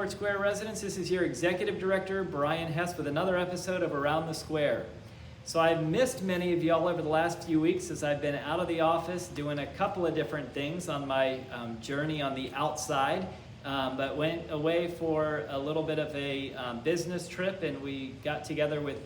Rockport Square residents. This is your Executive Director, Brian Hess, with another episode of Around the Square. So I've missed many of y'all over the last few weeks as I've been out of the office doing a couple of different things on my journey on the outside, but went away for a little bit of a business trip, and we got together with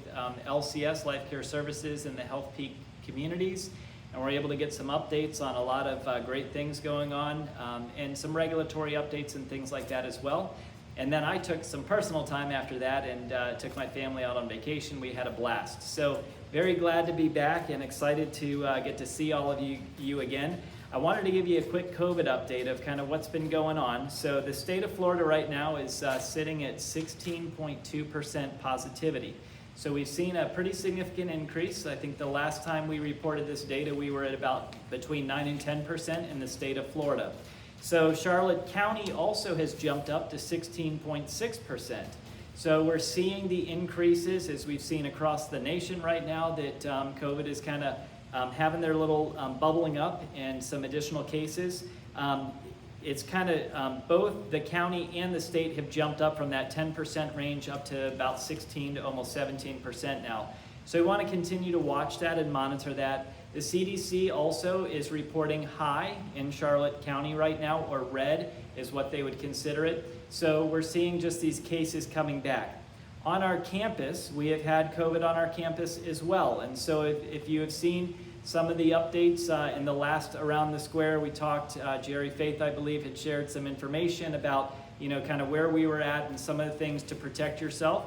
LCS, Life Care Services, and the Health Peak communities. And we're able to get some updates on a lot of great things going on, and some regulatory updates and things like that as well. And then I took some personal time after that and took my family out on vacation. We had a blast. So very glad to be back and excited to get to see all of you again. I wanted to give you a quick COVID update of kind of what's been going on. So the state of Florida right now is sitting at 16.2% positivity. So we've seen a pretty significant increase. I think the last time we reported this data, we were at about between 9 and 10% in the state of Florida. So Charlotte County also has jumped up to 16.6%. So we're seeing the increases as we've seen across the nation right now that COVID is kind of having their little bubbling up and some additional cases. It's kind of both the county and the state have jumped up from that 10% range up to about 16 to almost 17% now. So we want to continue to watch that and monitor that. The CDC also is reporting high in Charlotte County right now, or red is what they would consider it. So we're seeing just these cases coming back. On our campus, we have had COVID on our campus as well. And so if you have seen some of the updates in the last Around the Square, we talked, Jerry Faith, I believe, had shared some information about, kind of where we were at and some of the things to protect yourself.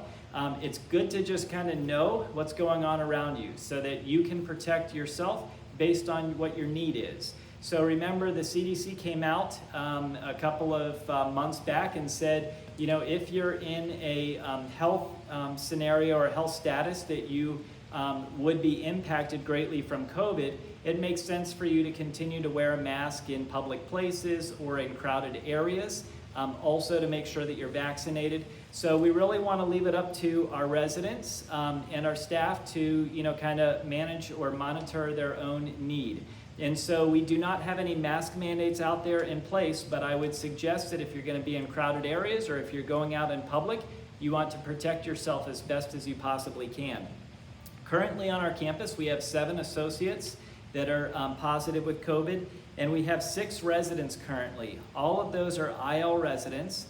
It's good to just kind of know what's going on around you so that you can protect yourself based on what your need is. So remember, the CDC came out a couple of months back and said, if you're in a health scenario or health status that you would be impacted greatly from COVID, it makes sense for you to continue to wear a mask in public places or in crowded areas, also to make sure that you're vaccinated. So we really want to leave it up to our residents and our staff to kind of manage or monitor their own need. And so we do not have any mask mandates out there in place, but I would suggest that if you're going to be in crowded areas or if you're going out in public, you want to protect yourself as best as you possibly can. Currently on our campus, we have 7 associates that are positive with COVID, and we have 6 residents currently. All of those are IL residents.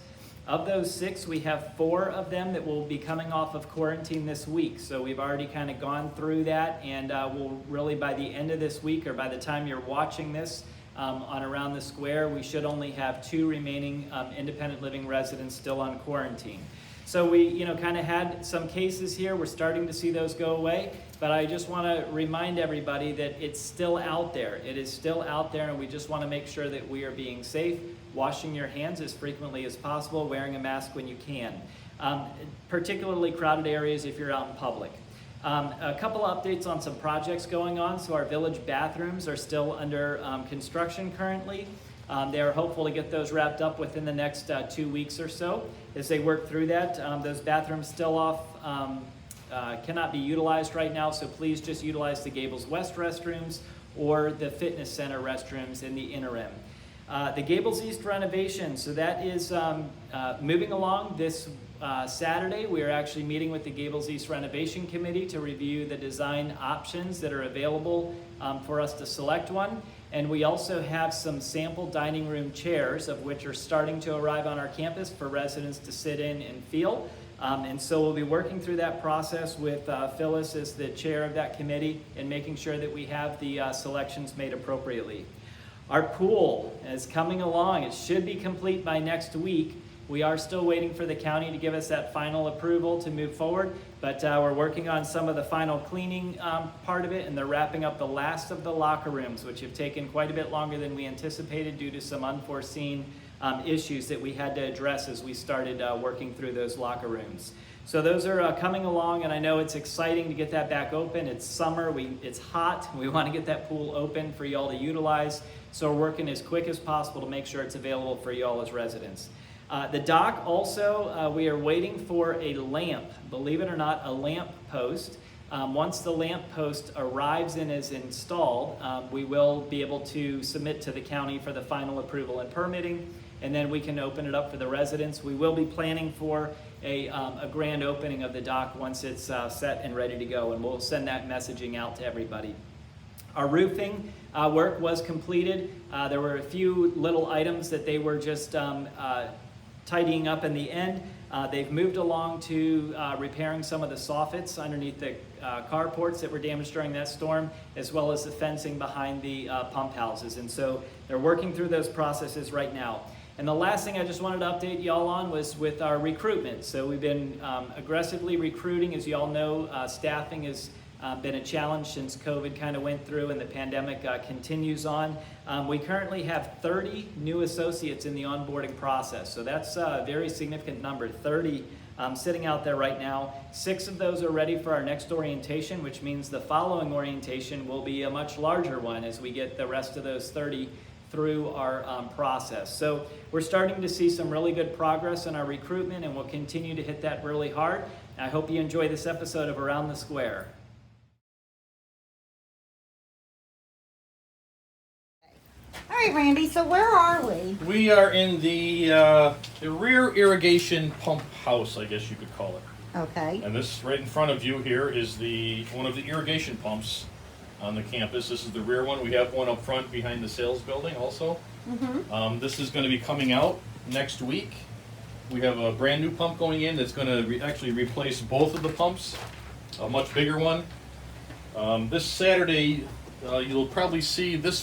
Of those 6, we have 4 of them that will be coming off of quarantine this week. So we've already kind of gone through that, and we'll really, by the end of this week, or by the time you're watching this on Around the Square, we should only have 2 remaining independent living residents still on quarantine. So we, kind of had some cases here. We're starting to see those go away, but I just want to remind everybody that it's still out there. It is still out there, and we just want to make sure that we are being safe, washing your hands as frequently as possible, wearing a mask when you can, particularly crowded areas if you're out in public. A couple of updates on some projects going on. So our village bathrooms are still under construction currently. They are hopeful to get those wrapped up within the next 2 weeks or so. As they work through that, those bathrooms still cannot be utilized right now, so please just utilize the Gables West restrooms or the fitness center restrooms in the interim. The Gables East renovation, so that is moving along. This Saturday, we are actually meeting with the Gables East Renovation Committee to review the design options that are available for us to select one. And we also have some sample dining room chairs, of which are starting to arrive on our campus for residents to sit in and feel. And so we'll be working through that process with Phyllis as the chair of that committee and making sure that we have the selections made appropriately. Our pool is coming along. It should be complete by next week. We are still waiting for the county to give us that final approval to move forward, but we're working on some of the final cleaning part of it, and they're wrapping up the last of the locker rooms, which have taken quite a bit longer than we anticipated due to some unforeseen issues that we had to address as we started working through those locker rooms. So those are coming along, and I know it's exciting to get that back open. It's summer, it's hot. We want to get that pool open for y'all to utilize, so we're working as quick as possible to make sure it's available for y'all as residents. The dock also, we are waiting for a lamp, believe it or not, a lamp post. Once the lamp post arrives and is installed, we will be able to submit to the county for the final approval and permitting. and then we can open it up for the residents. We will be planning for a grand opening of the dock once it's set and ready to go, and we'll send that messaging out to everybody. Our roofing work was completed. There were a few little items that they were just tidying up in the end. They've moved along to repairing some of the soffits underneath the carports that were damaged during that storm, as well as the fencing behind the pump houses. And so they're working through those processes right now. And the last thing I just wanted to update y'all on was with our recruitment. So we've been aggressively recruiting. As y'all know, staffing has been a challenge since COVID kind of went through and the pandemic continues on. We currently have 30 new associates in the onboarding process. So that's a very significant number, 30 sitting out there right now. 6 of those are ready for our next orientation, which means the following orientation will be a much larger one as we get the rest of those 30 through our process. So we're starting to see some really good progress in our recruitment, and we'll continue to hit that really hard. I hope you enjoy this episode of Around the Square. All right, Randy, so where are we? We are in the rear irrigation pump house, I guess you could call it. Okay. And this right in front of you here is one of the irrigation pumps on the campus. This is the rear one. We have one up front behind the sales building also. Mm-hmm. This is going to be coming out next week. We have a brand new pump going in that's going to actually replace both of the pumps, a much bigger one. This Saturday, you'll probably see the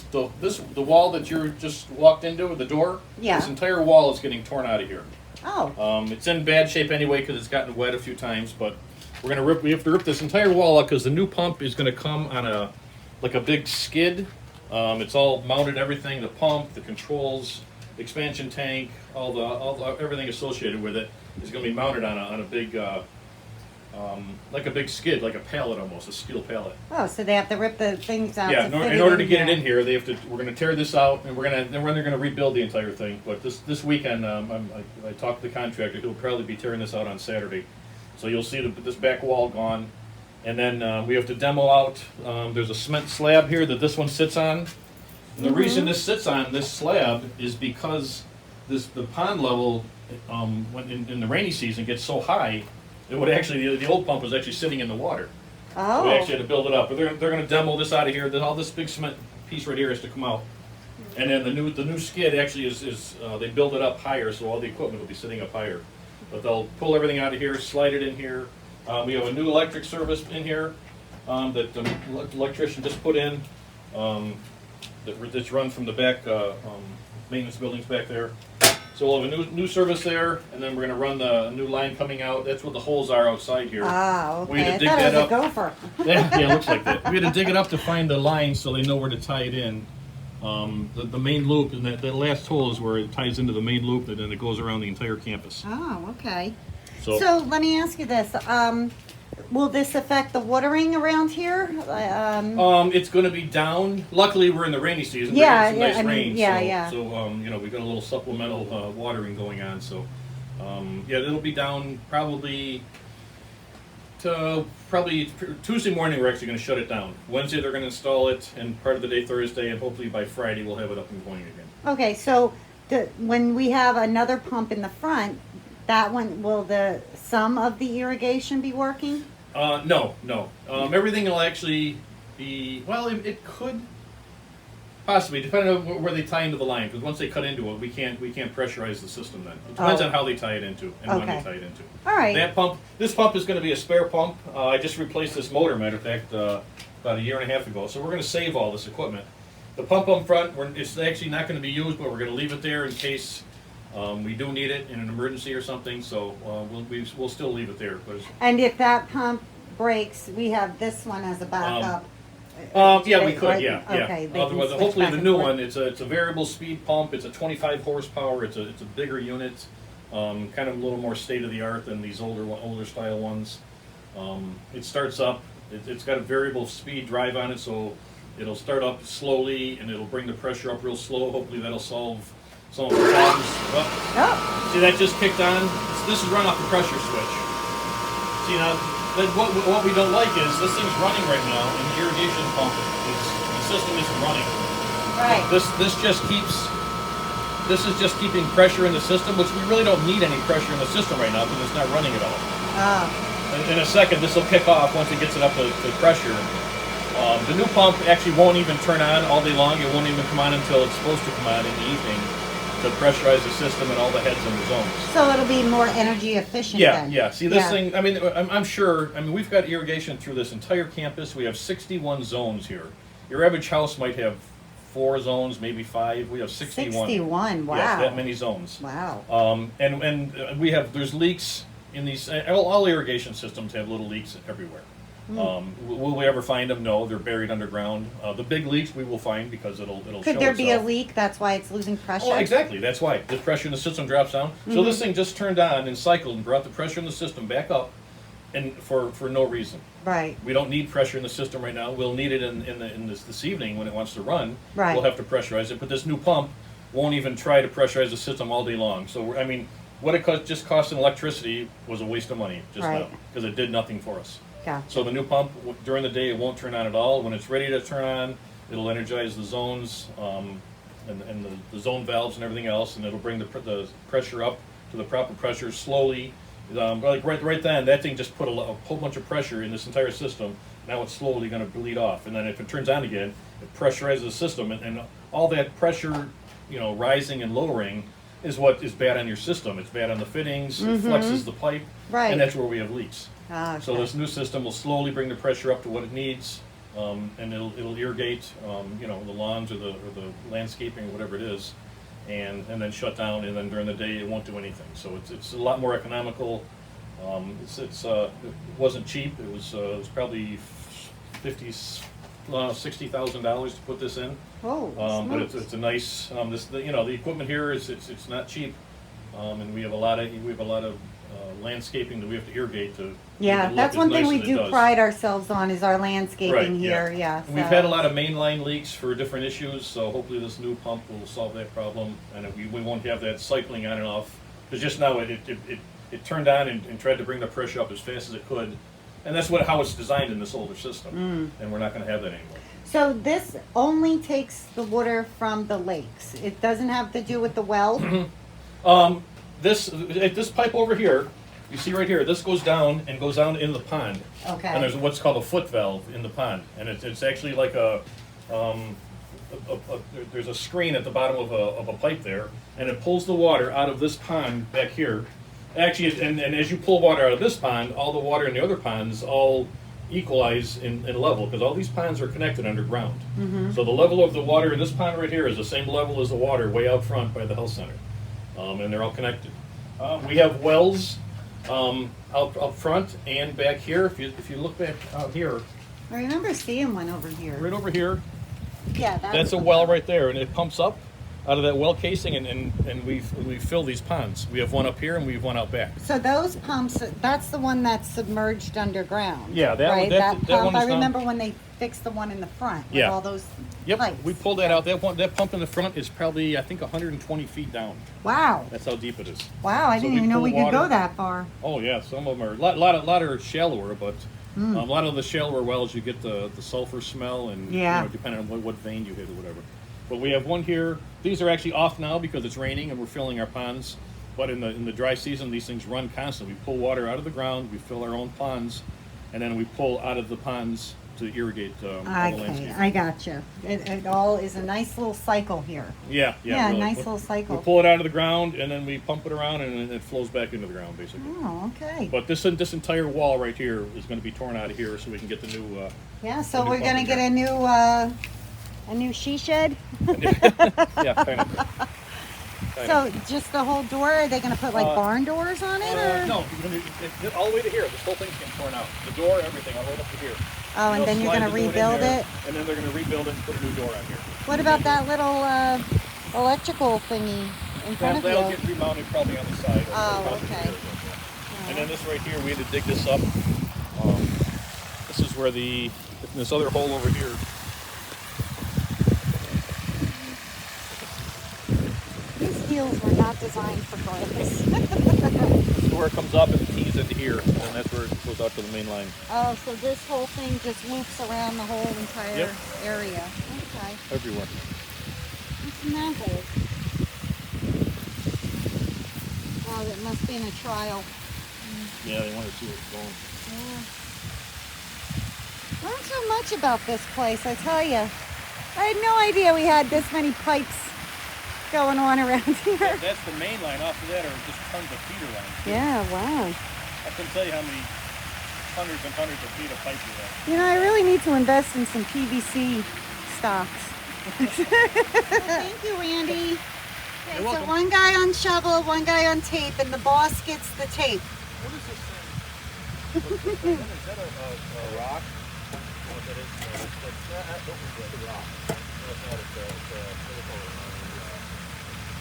wall that you just walked into, the door. Yeah. This entire wall is getting torn out of here. Oh. It's in bad shape anyway because it's gotten wet a few times, but we have to rip this entire wall out because the new pump is going to come on a big skid. It's all mounted, everything, the pump, the controls, expansion tank, everything associated with it is going to be mounted on a big like a big skid, like a pallet almost, a steel pallet. Oh, so they have to rip the things out. Yeah, in order to get it in here, we're going to tear this out, and then they're going to rebuild the entire thing. But this weekend, I talked to the contractor. He'll probably be tearing this out on Saturday. So you'll see this back wall gone, and then we have to demo out. There's a cement slab here that this one sits on. And the reason this sits on this slab is because the pond level, when in the rainy season, gets so high. It would actually, the old pump was actually sitting in the water. Oh. So we actually had to build it up. But they're going to demo this out of here. Then all this big cement piece right here has to come out. And then the new skid actually is they build it up higher, so all the equipment will be sitting up higher. But they'll pull everything out of here, slide it in here. We have a new electric service in here that the electrician just put in. That's run from the back maintenance buildings back there. So we'll have a new service there, and then we're going to run the new line coming out. That's what the holes are outside here. Ah, okay. We had to dig I thought that it was up. a gopher. Yeah, it looks like that. We had to dig it up to find the line so they know where to tie it in. The main loop, and that last hole is where it ties into the main loop, and then it goes around the entire campus. Oh, okay. So let me ask you this. Will this affect the watering around here? it's going to be down. Luckily, we're in the rainy season. Yeah, We're getting some nice I mean, rain. yeah. So we got a little supplemental watering going on. So it'll be down probably Tuesday morning. We're actually going to shut it down. Wednesday they're going to install it, and part of the day Thursday, and hopefully by Friday we'll have it up and going again. Okay, so when we have another pump in the front, that one, will some of the irrigation be working? No. Everything will actually be, well, it could possibly, depending on where they tie into the line, because once they cut into it, we can't pressurize the system then. It depends on how they tie it into and when they tie it into. All right. This pump is going to be a spare pump. I just replaced this motor, matter of fact, about a year and a half ago, so we're going to save all this equipment. The pump up front, it's actually not going to be used, but we're going to leave it there in case we do need it in an emergency or something, so we'll still leave it there. And if that pump breaks, we have this one as a backup. Yeah, we could. Yeah. Okay, Otherwise, hopefully the new one. It's a variable speed pump. It's a 25 horsepower. It's a bigger unit. Kind of a little more state of the art than these older style ones. It starts up. It's got a variable speed drive on it, so it'll start up slowly and it'll bring the pressure up real slow. Hopefully that'll solve some of the problems. See, that just kicked on. This is run off the pressure switch. See, now what we don't like is this thing's running right now, and the irrigation pump the system isn't running. Right. This just keeps This is just keeping pressure in the system, which we really don't need any pressure in the system right now because it's not running at all. In a second, this will kick off once it gets it up to pressure. The new pump actually won't even turn on all day long. It won't even come on until it's supposed to come on in the evening to pressurize the system and all the heads and the zones. So it'll be more energy efficient Yeah, then. yeah. See, this thing, I mean, I'm sure, I mean, we've got irrigation through this entire campus. We have 61 zones here. Your average house might have 4 zones, maybe 5. We have 61. 61, wow. Yes, that many zones. Wow. And we have, there's leaks in these, all irrigation systems have little leaks everywhere. Will we ever find them? No, they're buried underground. The big leaks we will find because it'll show Could there be a itself. leak? That's why it's losing pressure? Oh, exactly. That's why. The pressure in the system drops down. So this thing just turned on and cycled and brought the pressure in the system back up, and for no reason. Right. We don't need pressure in the system right now. We'll need it in this evening when it wants to run. Right. We'll have to pressurize it. But this new pump won't even try to pressurize the system all day long. So, I mean, what it just cost in electricity was a waste of money just now because it did nothing for us. Gotcha. So the new pump, during the day, it won't turn on at all. When it's ready to turn on, it'll energize the zones and the zone valves and everything else, and it'll bring the pressure up to the proper pressure slowly. Like right then, that thing just put a whole bunch of pressure in this entire system. Now it's slowly going to bleed off, and then if it turns on again, it pressurizes the system, and all that pressure, you know, rising and lowering is what is bad on your system. It's bad on the fittings. It flexes the pipe, and that's where we have leaks. Okay. So this new system will slowly bring the pressure up to what it needs, and it'll irrigate, you know, the lawns or the landscaping or whatever it is, and then shut down. And then during the day it won't do anything. So it's a lot more economical. It wasn't cheap. It was probably $60,000 to put this in. Oh, but it's a nice. You know, the equipment here it's not cheap, and we have a lot of landscaping that we have to irrigate to. Yeah, that's one thing we do pride ourselves on is our landscaping here. Yeah. We've had a lot of mainline leaks for different issues, so hopefully this new pump will solve that problem, and we won't have that cycling on and off. Because just now it turned on and tried to bring the pressure up as fast as it could, and that's how it's designed in this older system, and we're not going to have that anymore. So this only takes the water from the lakes. It doesn't have to do with the well. This pipe over here, you see right here, this goes down into the pond. Okay. And there's what's called a foot valve in the pond, and it's actually like there's a screen at the bottom of a pipe there, and it pulls the water out of this pond back here. Actually, and as you pull water out of this pond, all the water in the other ponds all equalize in level, because all these ponds are connected underground. So the level of the water in this pond right here is the same level as the water way out front by the health center, and they're all connected. We have wells out front and back here. If you look back out here, I remember seeing one over here. right over here, Yeah, that's a well right there, and it pumps up out of that well casing, and we fill these ponds. We have one up here and we have one out back. So those pumps, that's the one that's submerged underground. Yeah, that right? that pump. one is I remember when they fixed the one in the front with all those pipes. We pulled that out. That pump in the front is probably, I think, 120 feet down. Wow. That's how deep it is. Wow, I So didn't even know pull we could go water. that far. Oh yeah, some of them are a lot are shallower, but a lot of the shallower wells you get the sulfur smell, and you know, depending on what vein you hit or whatever. But we have one here. These are actually off now because it's raining and we're filling our ponds. But in the dry season, these things run constantly. We pull water out of the ground, we fill our own ponds, and then we pull out of the ponds to irrigate all the landscape. I gotcha. It all is a nice little cycle here. Yeah, Yeah, really. nice little cycle. We pull it out of the ground and then we pump it around and it flows back into the ground basically. Oh, okay. But this entire wall right here is going to be torn out of here so we can get the new. Yeah, so new we're gonna pump get a new she shed. Yeah, kind of. So just the whole door? Are they gonna put like barn doors on it? Or? No, all the way to here. This whole thing's getting torn out. The door, everything, all the way up to here. Oh, and then you're Slide gonna the door in rebuild there, it? And then they're going to rebuild it and put a new door on here. What about that little electrical thingy in front of you? That'll get remounted probably on the side. Oh, okay. And then this right here, we had to dig this up. This is where this other hole over here. These heels were not designed for grass. This is where it comes up and tees into here, and that's where it goes out to the main line. Oh, so this whole thing just loops around the whole entire area. Okay. Everywhere. What's in that hole? Must be in a trial. Yeah, they want to see what's going. Yeah. Learned so much about this place, I tell you. I had no idea we had this many pipes going on around here. That's the main line. Off of that are just tons of feeder lines. Yeah, wow. I couldn't tell you how many hundreds and hundreds of feet of pipe we have. You know, I really need to invest in some PVC stocks. Thank you, Randy. Okay, so welcome. one guy on shovel, one guy on tape, and the boss gets the tape. What is this thing? What's this thing? Is that a rock? What that is? That's a rock. No, it's not. It's a silicone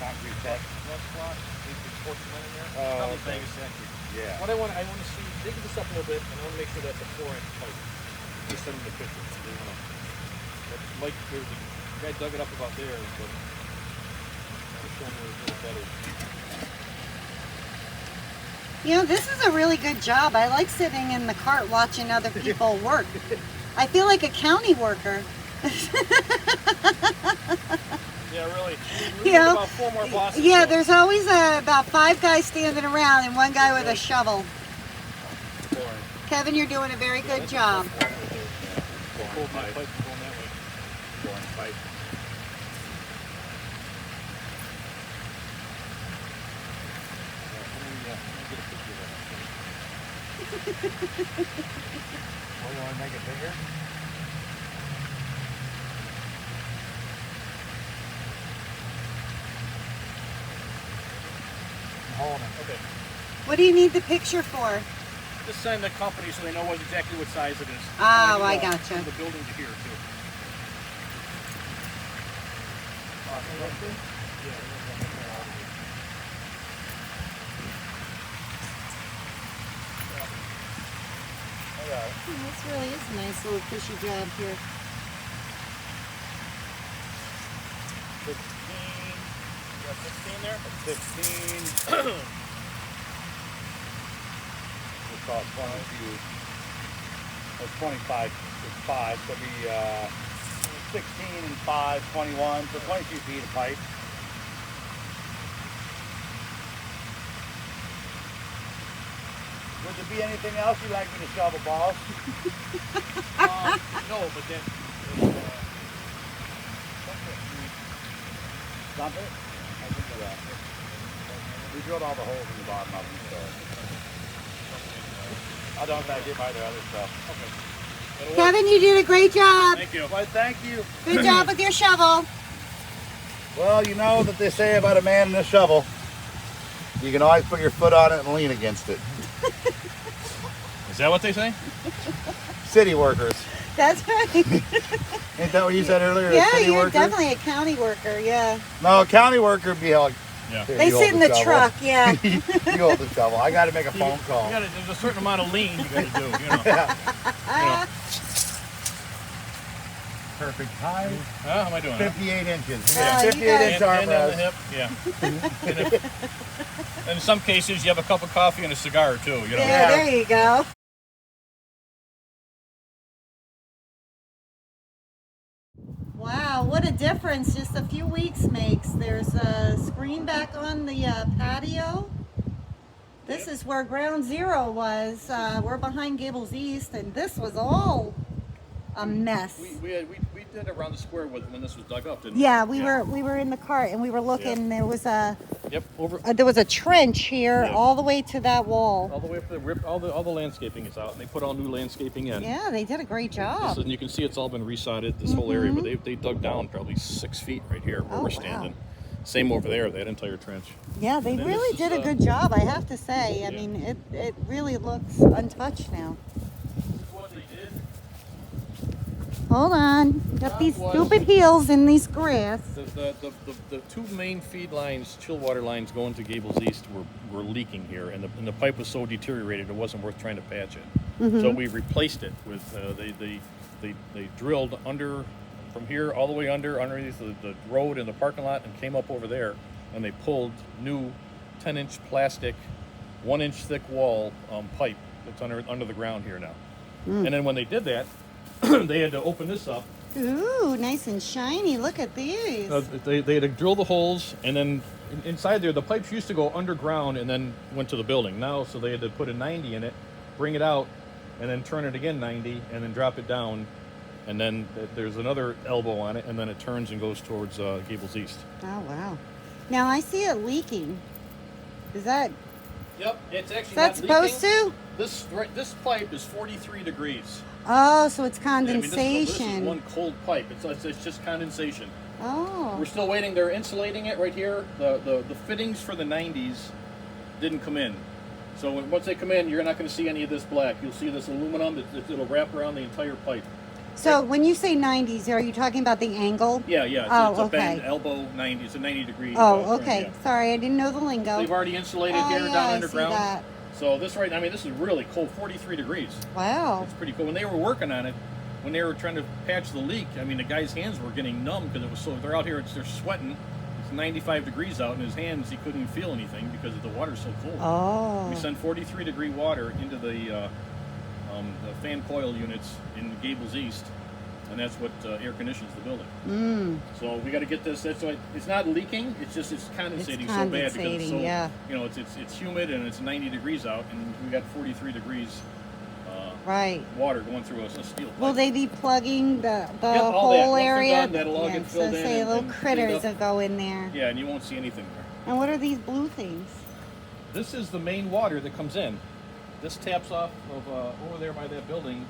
concrete tech. That's block. It's porcelain in there. Probably Vegas century. Yeah. What I want to see, dig this up a little bit, and I want to make sure that's a 4-inch pipe. Just send them the picture. Like, there's a guy dug it up about there, but this one was a little better. You know, this is a really good job. I like sitting in the cart watching other people work. I feel like a county worker. Yeah, really. You know, about 4 more bosses. yeah, so- there's always about 5 guys standing around and one guy with a shovel. Kevin, you're doing a very good job. Hold my pipe going that way. Foreign pipe. Oh, you want to make it bigger? Hold it. Okay. What do you need the picture for? Just send the company so they know exactly what size it is. Oh, I From gotcha. the building to here, too. This really is a nice little fishy job here. 16. You got 16 there? 16. We'll call it 22. That's 25. It's 5. So it'll be 16 and 5, 21. So 22 feet of pipe. Would there be anything else you'd like me to shovel, boss? No, but then. Dump it? I can do that. We drilled all the holes in the bottom of them, so. I don't think I did my other stuff. Okay. Kevin, you did a great job. Thank you. Well, thank you. Good job with your shovel. Well, you know that they say about a man and a shovel. You can always put your foot on it and lean against it. Is that what they say? City workers. That's right. Ain't that what you said earlier? Yeah, a city you're worker? definitely a county worker, yeah. No, a county worker would be like, Yeah. here, They you sit hold in the shovel. truck, yeah. You hold the shovel. I got to make a phone call. There's a certain amount of lean you got to do. You know. Perfect height. How am I doing? 58 inches. Oh, you 58 guys- inch arm and on the rest. hip. Yeah. And in some cases, you have a cup of coffee and a cigar too. You know. Yeah, there you go. Wow, what a difference just a few weeks makes. There's a screen back on the patio. This is where Ground Zero was. We're behind Gables East, and this was all a mess. We did around the square when this was dug up, didn't Yeah, we were in the cart and we were looking. There was a Yep. Over. there was a trench here Yeah. all the way to that wall. All the way up to the rip. All the landscaping is out, and they put all new landscaping in. Yeah, they did a great job. And you can see it's all been resodded, this whole area, but they dug down probably 6 feet right here where Oh, we're wow. standing. Same over there, that entire trench. Yeah, they And then really this is, did a good job, I have to say. I Yeah. mean, it really looks untouched now. What they did. Hold on. Got these Was- stupid heels in these grass. The two main feed lines, chill water lines going to Gables East were leaking here, and the pipe was so deteriorated it wasn't worth trying to patch it. So we replaced it with they drilled under from here all the way underneath the road and the parking lot and came up over there, and they pulled new 10-inch plastic, 1-inch thick wall pipe that's under the ground here now. And then when they did that, they had to open this up Ooh, nice and shiny. Look at these. They had to drill the holes, and then inside there, the pipes used to go underground and then went to the building. Now, so they had to put a 90 in it, bring it out, and then turn it again 90, and then drop it down, and then there's another elbow on it, and then it turns and goes towards Gables East. Oh, wow. Now I see it leaking. Is that Yep, it's actually is that supposed to? This pipe is 43 degrees. Oh, so it's I mean, condensation. this is one cold pipe. It's just condensation. Oh. We're still waiting. They're insulating it right here. The fittings for the 90s didn't come in. So once they come in, you're not going to see any of this black. You'll see this aluminum. It'll wrap around the entire pipe. So when you say 90s, are you talking about the angle? Yeah. It's Oh, a okay. bend elbow 90. It's a 90 degree. Oh, turn, okay. yeah. Sorry, I didn't know the lingo. They've already insulated Oh, here yeah, down I underground. see that. So this this is really cold, 43 degrees. Wow. It's pretty cool. When they were working on it, when they were trying to patch the leak, I mean, the guy's hands were getting numb because it was so. They're out here, they're sweating. It's 95 degrees out, and his hands, he couldn't even feel anything because the water's so cold. Oh. We send 43 degree water into the fan coil units in Gables East, and that's what air conditions the building. Mm. So we got to get this. That's why it's not leaking. It's just it's condensating so bad because it's so yeah. it's humid and it's 90 degrees out, and we got 43 degrees. Right. Water going through a steel pipe. Will they be plugging the all that. whole Once they're area? done, that'll all get filled so in say and- little and critters cleaned will up. go in there. Yeah, and you won't see anything there. And what are these blue things? This is the main water that comes in. This taps off of over there by that building.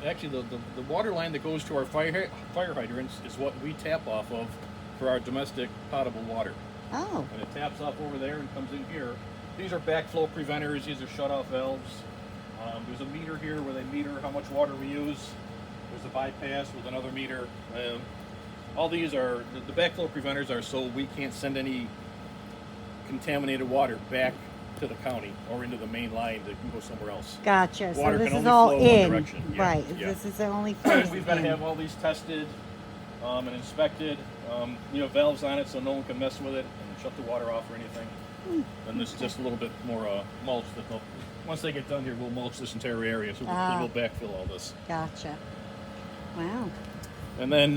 Actually, the water line that goes to our fire hydrants is what we tap off of for our domestic potable water. Oh. And it taps off over there and comes in here. These are backflow preventers. These are shut-off valves. There's a meter here where they meter how much water we use. There's a bypass with another meter. All these are, the backflow preventers are so we can't send any contaminated water back to the county or into the main line that can go somewhere else. Gotcha. Water so this can is only all flow one in. direction. Yeah, Right. yeah. This is the only place. We've got to have all these tested and inspected. Valves on it so no one can mess with it and shut the water off or anything. And this is just a little bit more mulch that once they get done here, we'll mulch this entire area, so we'll backfill all this. Gotcha. Wow. And then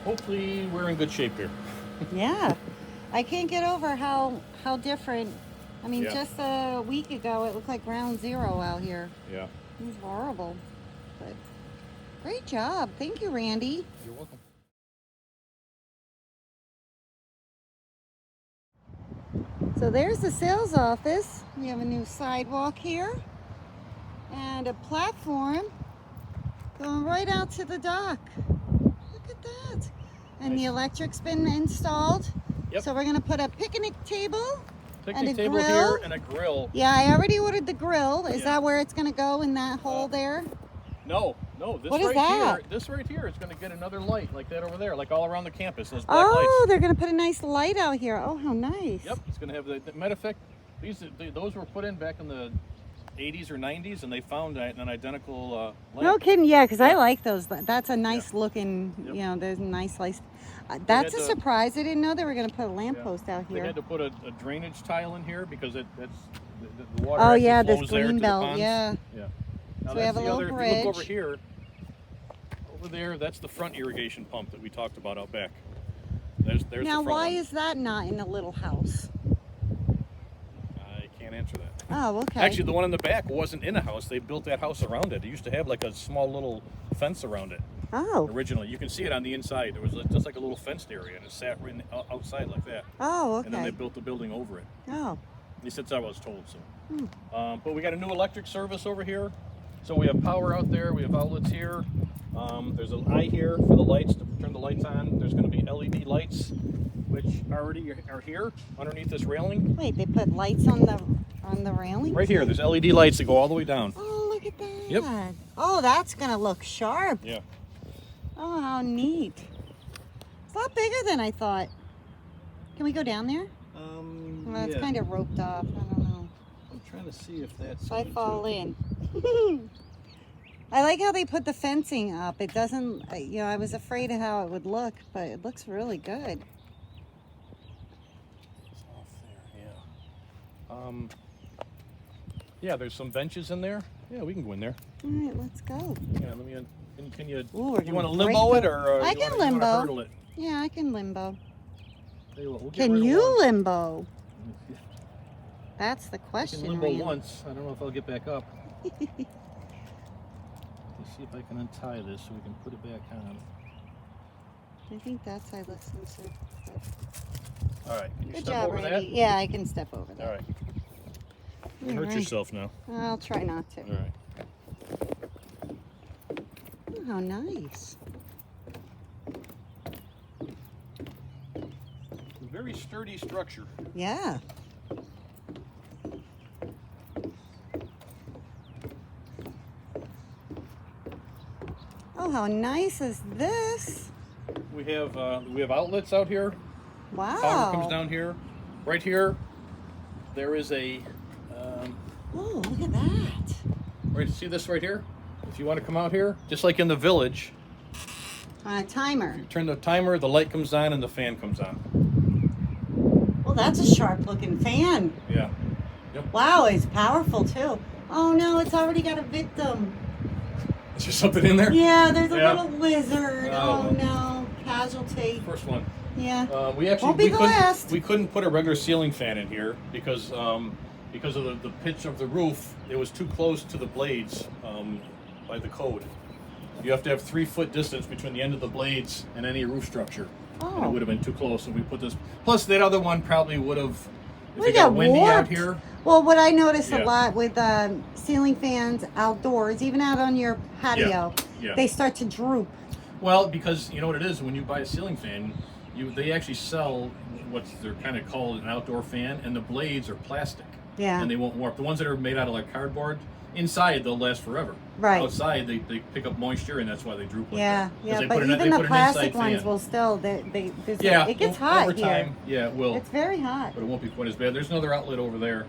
hopefully we're in good shape here. Yeah. I can't get over how different. I mean, Yeah. just a week ago, it looked like ground zero out here. Yeah. It was horrible. But great job. Thank you, Randy. You're welcome. So there's the sales office. We have a new sidewalk here and a platform going right out to the dock. Look at that. And the electric's been installed. Yep. So we're going to put a picnic table. Picnic And a table grill? here and a grill. Yeah, I already ordered the grill. Is Yeah. that where it's going to go in that hole there? No. This What is right that? here. This right here is going to get another light like that over there, like all around the campus. Those black Oh, lights. they're going to put a nice light out here. Oh, how nice. Yep. It's going to have the matter of fact. Those were put in back in the 80s or 90s, and they found an identical light. No kidding, yeah, because I like those. That's a nice looking, Yep. there's a nice light. That's a had to- surprise. I didn't know they were going to put a lamppost out They here. had to put a drainage tile in here because that's the water. Oh, actually yeah, this flows there to green the belt, ponds. yeah. Yeah. Now So we have a the little other, If you look over bridge. here, over there, that's the front irrigation pump that we talked about out back. There's Now, the front why one. is that not in a little house? I can't answer that. Oh, okay. Actually, the one in the back wasn't in a house. They built that house around it. It used to have like a small little fence around it. Oh. Originally, you can see it on the inside. There was just like a little fenced area, and it sat right outside like that. Oh, And then they okay. built the building over it. Oh. At least that's how I was told. So, but we got a new electric service over here. So we have power out there. We have outlets here. There's an eye here for the lights to turn the lights on. There's going to be LED lights, which already are here underneath this railing. Wait, they put lights on the railing? Right here, there's LED lights that go all the way down. Oh, look at that. Yep. Oh, that's going to look sharp. Yeah. Oh, how neat. It's a lot bigger than I thought. Can we go down there? Well, it's kind of roped off. I don't know. I'm trying to see if that's. If I fall in. I like how they put the fencing up. It doesn't, I was afraid of how it would look, but it looks really good. It's off there, yeah. Yeah, there's some benches in there. Yeah, we can go in there. All right, let's go. Yeah, let me Can you? Ooh, we're You want to gonna break limbo it the- or I you can wanna limbo. hurdle it? Yeah, I can limbo. Tell you what, we'll get Can rid of you one. limbo? That's the I question, can limbo Randy. once. I don't know if I'll get back up. Let's see if I can untie this so we can put it back on. I think that's how this is. All right. Can you Good step job, over Randy. that? Yeah, I can step over that. All right. You All hurt right. yourself now. I'll try not to. All right. Oh, how nice. A very sturdy structure. Yeah. Oh, how nice is this? We have outlets out here. Wow. Power comes down here. Right here, there is a Oh, look at that. right. See this right here? If you want to come out here, just like in the village, On a timer. you turn the timer, the light comes on, and the fan comes on. Well, that's a sharp looking fan. Yeah. Wow, it's powerful too. Oh no, it's already got a victim. Is there something in there? Yeah, there's a Yeah. little lizard. Oh. Oh no, casualty. First one. Yeah. We actually Won't be the last. we couldn't put a regular ceiling fan in here because of the pitch of the roof. It was too close to the blades by the code. You have to have 3-foot distance between the end of the blades and any roof structure. And it Oh. would have been too close, and we put this. Plus, that other one probably would have. If We it got got windy out warped. here. Well, what I notice Yeah. a lot with ceiling fans outdoors, even out on your patio, Yeah. they start to droop. Well, because you know what it is when you buy a ceiling fan, they actually sell what they're kind of called an outdoor fan, and the blades are plastic. Yeah. And they won't warp. The ones that are made out of like cardboard, inside they'll last forever. Right. Outside they pick up moisture, and that's why they droop like Yeah, that. 'Cause yeah, they but put even they the put an plastic inside ones fan. will still, Yeah, it gets well, hot over here. time. Yeah, it will. It's very hot. But it won't be quite as bad. There's another outlet over there,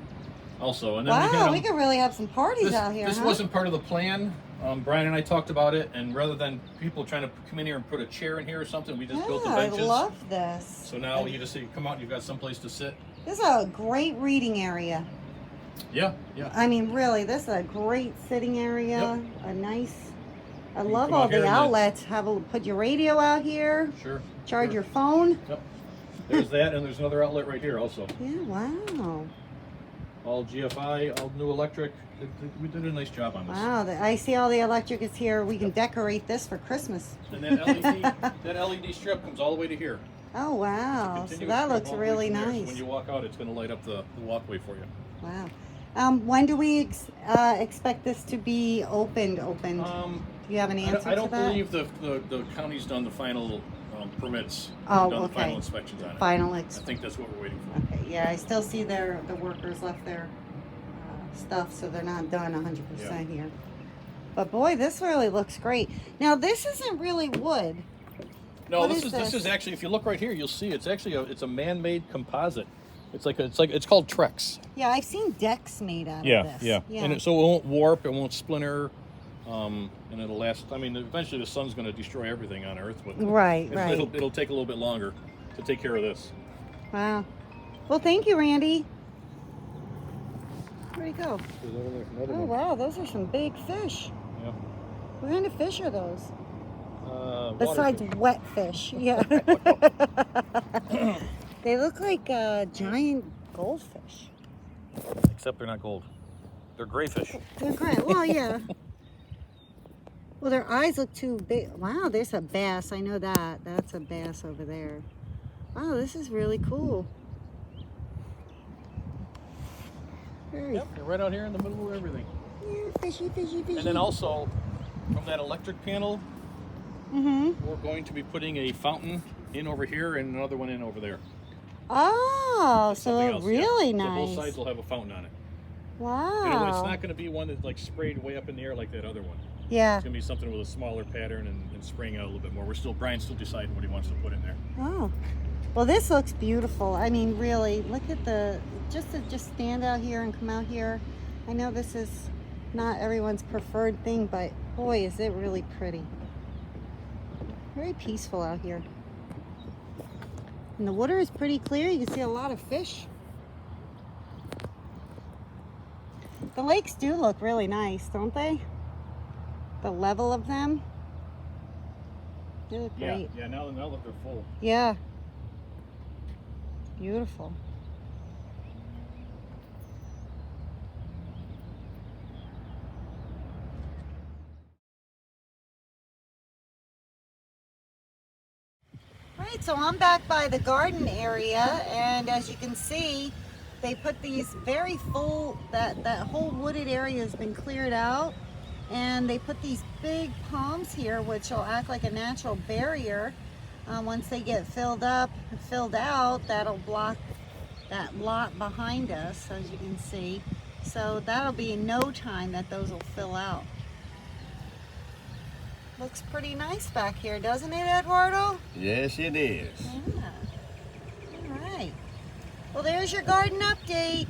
also. And then we Wow, had, we could really have some parties this, out here, This huh? wasn't part of the plan. Brian and I talked about it, and rather than people trying to come in here and put a chair in here or something, we just built the Yeah, I benches. love this. So now you just come out and you've got someplace to sit. This is a great reading area. Yeah, yeah. I mean, really, this is a great sitting area. Yep. A nice. I can love come all out here the and outlets. Put your radio out here. Sure. Charge sure. your phone. Yep. There's that, and there's another outlet right here also. Yeah. Wow. All GFI, all new electric. We did a nice job on this. Wow. I see all the electric is here. We can decorate this for Christmas. And that LED strip comes all the way to here. Oh wow. So Continuous that strip looks all the way really from there. So nice. when you walk out, it's going to light up the walkway for you. Wow. When do we expect this to be opened? Do you have an answer I don't to that? believe the county's done the final permits. Oh, done the final okay. inspections on it. Final I think that's what we're waiting for. Okay, yeah, I still see the workers left their stuff, so they're not done 100% Yeah. here. But boy, this really looks great. Now, this isn't really wood. No, What this is is this? actually, if you look right here, you'll see it's actually it's a man-made composite. It's called Trex. Yeah, I've seen decks made out Yeah, of this. yeah. And so it won't warp, it won't splinter, and it'll last. I mean, eventually the sun's going to destroy everything on Earth, but Right, right. It'll take a little bit longer to take care of this. Wow. Well, thank you, Randy. Where'd he go? There's over there another Oh, one. wow, those are some big fish. Yeah. What kind of fish are those? Water Besides wet fish, yeah. They look like giant goldfish. Except they're not gold. They're gray fish. They're great. Well, yeah. Well, their eyes look too big. Wow, there's a bass. I know that. That's a bass over there. Wow, this is really cool. Very Yep, they're right out here in the middle of everything. yeah, fishy, fishy, fishy. And then also, from that electric panel, Mm-hmm. we're going to be putting a fountain in over here and another one in over there. Oh, Something so else, really yeah. nice. So both sides will have a fountain on it. Wow. It's not going to be one that's like sprayed way up in the air like that other one. Yeah. It's going to be something with a smaller pattern and spraying out a little bit more. Brian's still deciding what he wants to put in there. Oh. Well, this looks beautiful. I mean, really, look at just to stand out here and come out here. I know this is not everyone's preferred thing, but boy, is it really pretty. Very peaceful out here. And the water is pretty clear. You can see a lot of fish. The lakes do look really nice, don't they? The level of them. They look Yeah, great. yeah. Now look, they're full. Yeah. Beautiful. Right, so I'm back by the garden area, and as you can see, they put these very full, that whole wooded area has been cleared out, and they put these big palms here, which will act like a natural barrier. Once they get filled out, that'll block that lot behind us, as you can see. So that'll be in no time that those will fill out. Looks pretty nice back here, doesn't it, Eduardo? Yes, it is. Yeah. All right. Well, there's your garden update.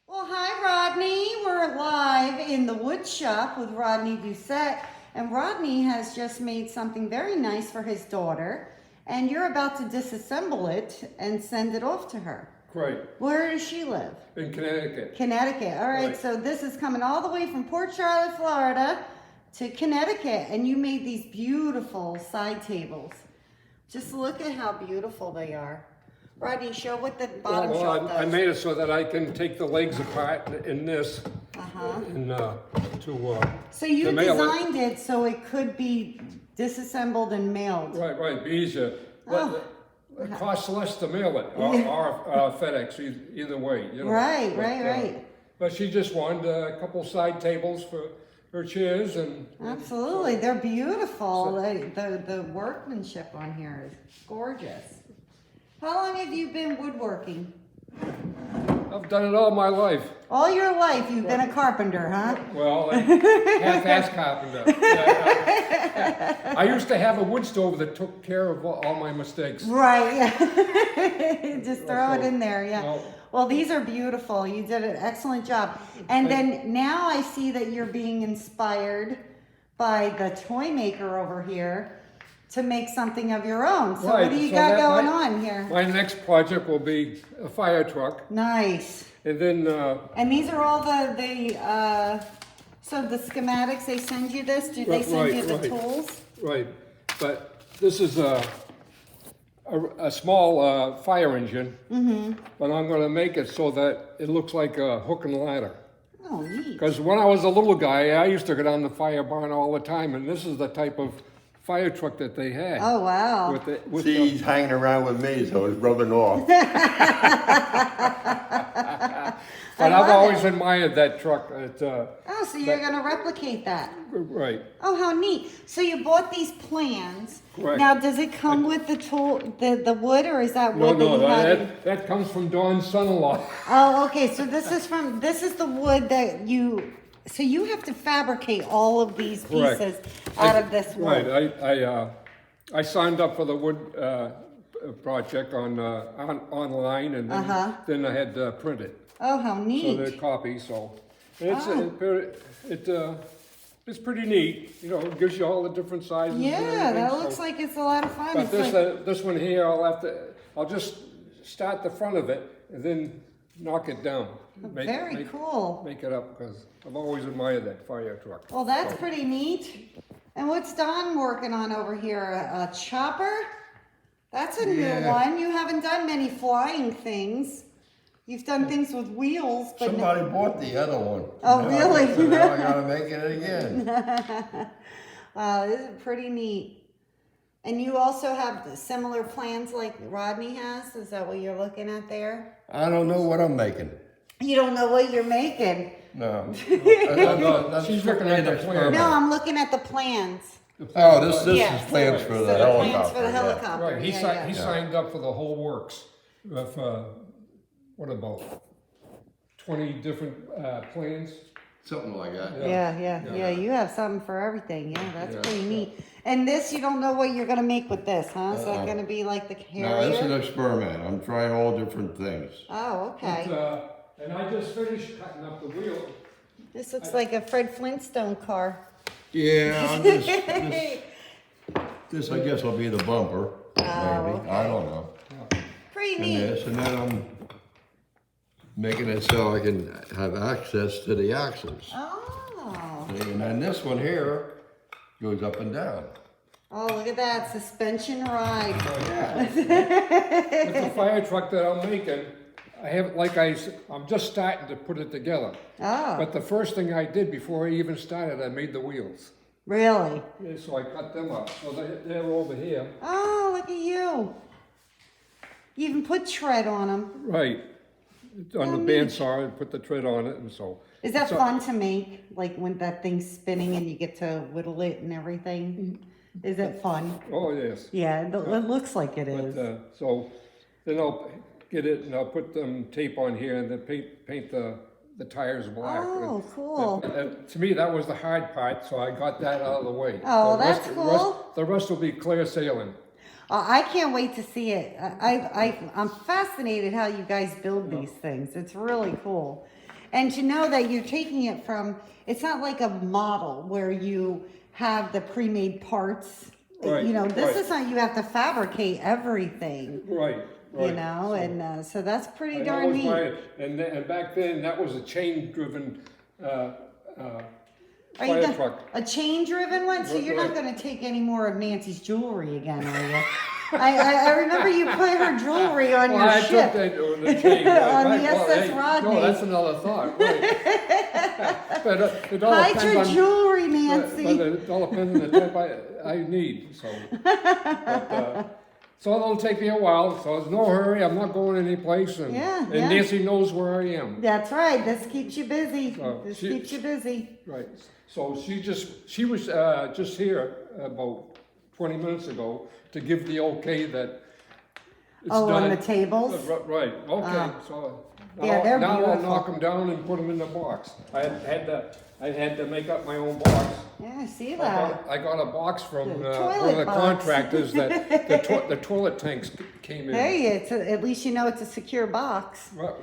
Well, hi, Rodney. We're live in the wood shop with Rodney Doucette, and Rodney has just made something very nice for his daughter, and you're about to disassemble it and send it off to her. Right, Where does she live? in Connecticut. Connecticut. All right, Right. so this is coming all the way from Port Charlotte, Florida to Connecticut, and you made these beautiful side tables. Just look at how beautiful they are. Rodney, show what the bottom Well, shelf I does. made it so that I can take the legs apart in this Uh-huh. and So you to mail it. designed it so it could be disassembled and mailed. Right, be easier. Oh. But it costs less to mail it, or FedEx, either way, you know. Right, But, right. But she just wanted a couple side tables for her chairs and Absolutely, they're beautiful. The workmanship on here is gorgeous. How long have you been woodworking? I've done it all my life. All your life you've been a carpenter, huh? Well, half-ass carpenter. Yeah. I used to have a wood stove that took care of all my mistakes. Right, yeah. Just throw it in there, yeah. No. Well, these are beautiful. You did an excellent job. And then now I see that you're being inspired by the toy maker over here to make something of your own. So Right, what do you so got that going might- on here? My next project will be a fire truck, Nice. and then And these are all so the schematics, they send you this? Do they send you the Right. tools? right. But this is a small fire engine, but I'm going to make it so that it looks like a hook and ladder. Oh, neat. Because when I was a little guy, I used to go down the fire barn all the time, and this is the type of fire truck that they had. Oh, wow. With See, he's hanging around with me, so it's rubbing off. But I I've love always it. admired that truck. Oh, so you're going to replicate that. Right. Oh, how neat. So you bought these plans. Correct. Now, does it come with the tool, the wood, or is that wood No, that you had? that comes from Dawn's son-in-law. Oh, okay. So this is the wood that so you have to fabricate all of these Correct. pieces out of this wood. Right. I signed up for the wood project online, and then I had to print it. Oh, how So neat. they're copies. So it's it's pretty neat. You know, it gives you all the different sizes. and Yeah, everything, that so- looks like it's a lot of fun. But It's like, this one here, I'll just start the front of it and then knock it down. very cool. Make it up, because I've always admired that fire truck. Well, that's pretty neat. And what's Don working on over here? A chopper? That's a new one. You haven't done many flying things. You've done things with wheels, but Somebody bought the other one. Oh, Now really? So now I gotta make it again. Wow, this is pretty neat. And you also have similar plans like Rodney has? Is that what you're looking at there? I don't know what I'm making. You don't know what you're making. No. That's She's looking at the plan. No, I'm looking at the plans. Oh, this Yeah, is plans so for the the plans helicopter. for the yeah. helicopter. Right, he Yeah, yeah. signed up for the whole works of, what about 20 different plans? Something like that. Yeah, you have something for everything. Yeah, that's Yeah. pretty neat. And this, you don't know what you're gonna make with this, huh? Is that gonna be like the No, this is an carrier? experiment. I'm trying all different things. Oh, okay. And I just finished cutting up the wheel. This looks like a Fred Flintstone car. Yeah, this I guess will be the bumper, maybe. I don't know. Pretty And neat. this, and then I'm making it so I can have access to the axles. Oh, See, and then this one here goes up and down. Oh, look at that suspension ride. With the fire truck that I'm making, I have, I'm just starting to put it together. Oh, But the first thing I did before I even started, I made the wheels. really? Yeah, so I cut them up. So they're over here. Oh, look at you. You even put tread on them. Right. On the bandsaw, I put the tread on it, and so. Is that So- fun to make? Like when that thing's spinning and you get to whittle it and everything? Is it fun? Oh, yes. Yeah, it looks like it is. But, so then I'll get it and I'll put tape on here and then paint the tires black. Oh, And- cool. and to me, that was the hard part, so I got that out of the way. Oh, The that's rest- cool. The rest will be clear sailing. I can't wait to see it. I'm fascinated how you guys build these things. It's really cool. And to know that you're taking it from, it's not like a model where you have the pre-made parts. Right, You know, this right. is not, you have to fabricate everything, Right, right. you know, So- and so that's pretty And darn neat. and back then, that was a chain-driven Are you fire gonna- truck. a chain-driven one? So you're not Right. going to take any more of Nancy's jewelry again, are you? I remember you put her jewelry on Well, your I ship. took that on the chain. On right, the well, SS hey, Rodney. No, that's another thought, right. But it all Hide depends your on. jewelry, But Nancy. it all depends on the type I need, so. But, so it'll take me a while, so there's no hurry, I'm not going anyplace, and Yeah, and yeah. Nancy knows where I am. That's right. This keeps you busy. Oh, This she- keeps you busy. Right, so she was just here about 20 minutes ago to give the okay that it's Oh, on done. the tables? Right, okay, Ah. so. Yeah, they're Now I'll beautiful. knock them down and put them in the box. I had to make up my own box. Yeah, I see I that. got a box from The one toilet of the box. contractors that the toilet tanks came in. Hey, at least you know it's a secure box. Right.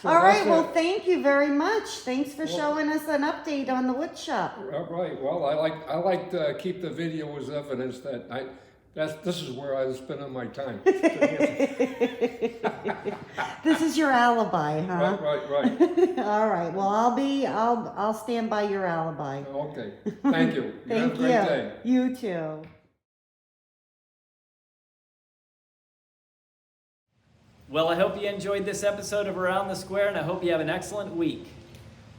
So All right. that's Well, it. thank you very much. Thanks for showing us an update on the wood shop. Right, well, I like to keep the video as evidence that this is where I was spending my time. This is your alibi, huh? Right. All right. Well, I'll stand by your alibi. Okay, thank you. You have a Thank great you. day. You too. Well, I hope you enjoyed this episode of Around the Square, and I hope you have an excellent week.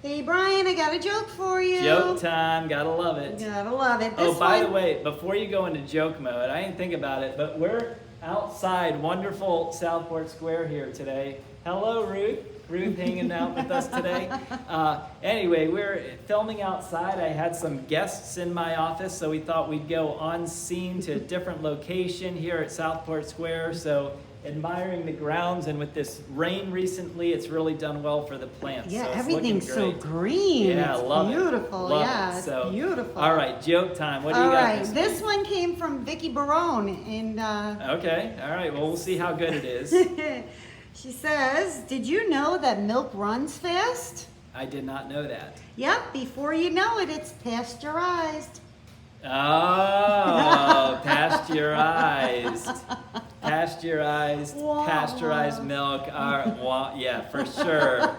Hey, Brian, I got a joke for you. Joke time, gotta love it. Gotta love it. Oh, This by the one- way, before you go into joke mode, I didn't think about it, but we're outside wonderful Southport Square here today. Hello, Ruth. Ruth hanging out with us today. Anyway, we're filming outside. I had some guests in my office, so we thought we'd go on scene to a different location here at Southport Square. So admiring the grounds, and with this rain recently, it's really done well for the plants. Yeah, so it's everything's so looking great. green. Yeah, it's love beautiful. it. Love Yeah, it. it's So, beautiful. All right, joke time. What do you All got right, this this week? one came from Vicky Barone, and Okay, all right. Well, we'll see how good it is. she says, "Did you know that milk runs fast? I did not know that. Yep. Before you know it, it's pasteurized." Oh, pasteurized. Pasteurized, Wah, pasteurized wah. milk. Yeah, for sure.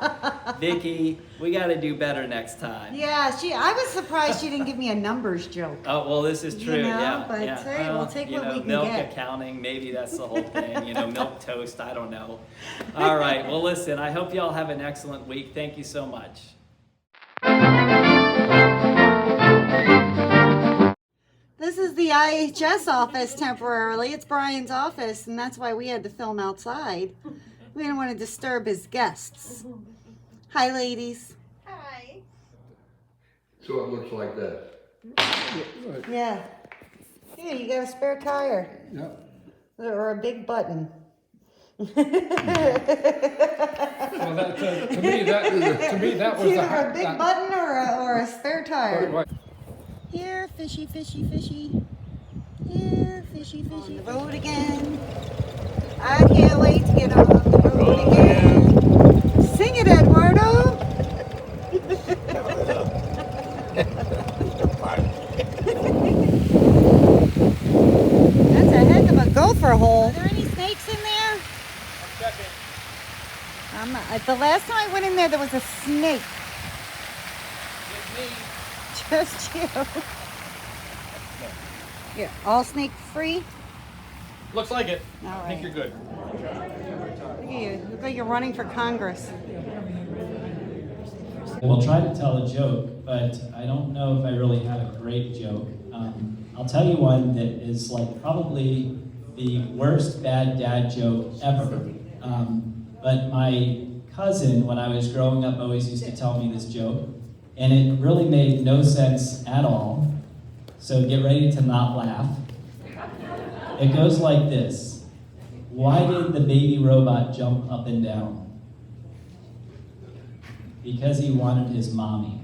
Vicky, we got to do better next time. Yeah, I was surprised she didn't give me a numbers joke. Oh, well, this is true. You know, yeah, but, yeah. hey, we'll take what we can milk get. accounting, maybe that's the whole thing. Milk toast, I don't know. All right, well, listen, I hope you all have an excellent week. Thank you so much. This is the IHS office temporarily. It's Brian's office, and that's why we had to film outside. We didn't want to disturb his guests. Hi, ladies. So it looks like that. Yeah. Here, you got a spare tire. Yeah. Or a big button. Well, that, to me, that was the Either a hard. big button or a spare tire. Right. Here, fishy, fishy, fishy. Here, fishy, fishy. On the road again. I can't wait to get on the road again. Sing it, Eduardo. That's a heck of a gopher hole. Are there any snakes in there? I'm checking. The last time I went in there was a snake. Just you. Here, all snake free? Looks like it. All I think right. you're good. Look at you. Look like you're running for Congress. We'll try to tell a joke, but I don't know if I really have a great joke. I'll tell you one that is like probably the worst bad dad joke ever. But my cousin, when I was growing up, always used to tell me this joke, and it really made no sense at all. So get ready to not laugh. It goes like this. Why did the baby robot jump up and down? Because he wanted his mommy.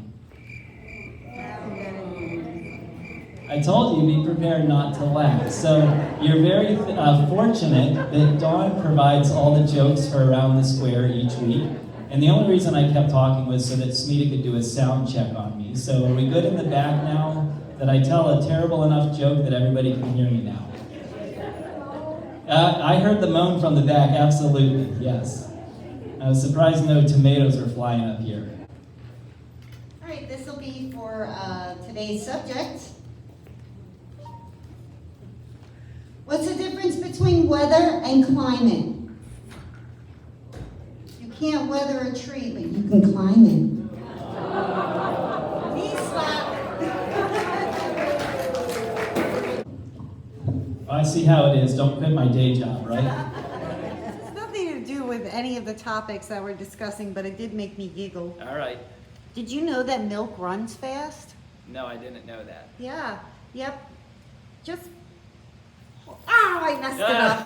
I told you, be prepared not to laugh. So you're very fortunate that Dawn provides all the jokes for Around the Square each week. And the only reason I kept talking was so that Smita could do a sound check on me. So are we good in the back now? That I tell a terrible enough joke that everybody can hear me now? I heard the moan from the back, absolutely, yes. I was surprised no tomatoes are flying up here. All right, this will be for today's subject. What's the difference between weather and climate? You can't weather a tree, but you can climb it. Knee slap. I see how it is. Don't quit my day job, right? It's nothing to do with any of the topics that we're discussing, but it did make me giggle. All right. Did you know that milk runs fast? No, I didn't know that. Yeah. Yep. Just. Oh, I messed it up.